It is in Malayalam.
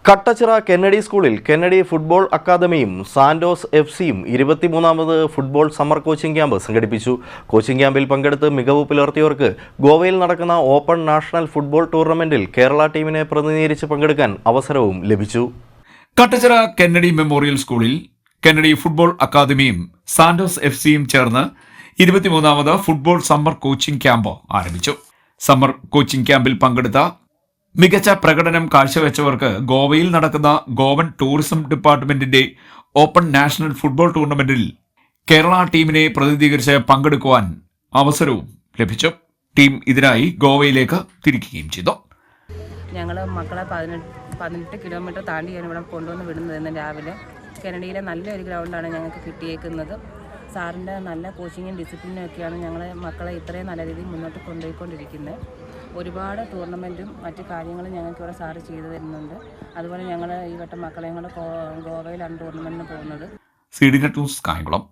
കട്ടച്ചിറ കെന്നഡി സ്കൂളിൽ കെന്നഡി ഫുട്ബോൾ അക്കാദമിയും സാന്റോസ് എഫ്സിയും 23ാമത് ഫുട്ബോൾ സമ്മർ കോച്ചിംഗ് ക്യാമ്പ് സംഘടിപ്പിച്ചു. കോച്ചിംഗ് ക്യാമ്പിൽ പങ്കെടുത്ത് മികവ് പുലർത്തിയവർക്ക് ഗോവയിൽ നടക്കുന്ന ഓപ്പൺ നാഷണൽ ഫുട്ബോൾ ടൂർണമെന്റിൽ കേരള ടീമിനെ പ്രതിനിധീകരിച്ച് പങ്കെടുക്കാൻ അവസരവും ലഭിച്ചു. കട്ടച്ചിറ കെന്നഡി മെമ്മോറിയൽ സ്കൂളിൽ കെന്നഡി ഫുട്ബോൾ അക്കാദമിയും സാന്റോസ് എഫ്സിയും ചേർന്ന് 23ാമത് ഫുട്ബോൾ സമ്മർ കോച്ചിംഗ് ക്യാമ്പ് ആരംഭിച്ചു. സമ്മർ കോച്ചിംഗ് ക്യാമ്പിൽ പങ്കെടുത്ത മികച്ച പ്രകടനം കാഴ്ചവെച്ചവർക്ക് ഗോവയിൽ നടക്കുന്ന ഗോവൻ ടൂറിസം ഡിപ്പാർട്ട്മെന്റിന്റെ ഓപ്പൺ നാഷണൽ ഫുട്ബോൾ ടൂർണമെന്റിൽ കേരള ടീമിനെ പ്രതിനിധീകരിച്ച് പങ്കെടുക്കുവാൻ അവസരവും ലഭിച്ചു. ടീം ഇതിനായി ഗോവയിലേക്ക് തിരിക്കുകയും ചെയ്തു. ഞങ്ങൾ മക്കളെ 18 കിലോമീറ്റർ താണ്ടിയാണ് ഇവിടെ കൊണ്ടുവന്ന് വിടുന്നത്. ഇന്ന് രാവിലെ കെനഡിയിലെ നല്ലൊരു ഗ്രൗണ്ടാണ് ഞങ്ങൾക്ക് കിട്ടിയേക്കുന്നത്. സാറിൻ്റെ നല്ല കോച്ചിങ്ങും ഡിസിപ്ലിനും ഒക്കെയാണ് ഞങ്ങൾ മക്കളെ ഇത്രയും നല്ല രീതിയിൽ മുന്നോട്ട് കൊണ്ടുപോയിക്കൊണ്ടിരിക്കുന്നത്. ഒരുപാട് ടൂർണമെൻറ്റും മറ്റു കാര്യങ്ങളും ഞങ്ങൾക്ക് ഇവിടെ സാറ് ചെയ്തു തരുന്നുണ്ട്. അതുപോലെ ഞങ്ങൾ ഈ വട്ടം മക്കളെയും കൊണ്ട് ഗോവയിലാണ് ടൂർണമെൻറ്റിന് പോകുന്നത്. CDNet news Kayamkulam.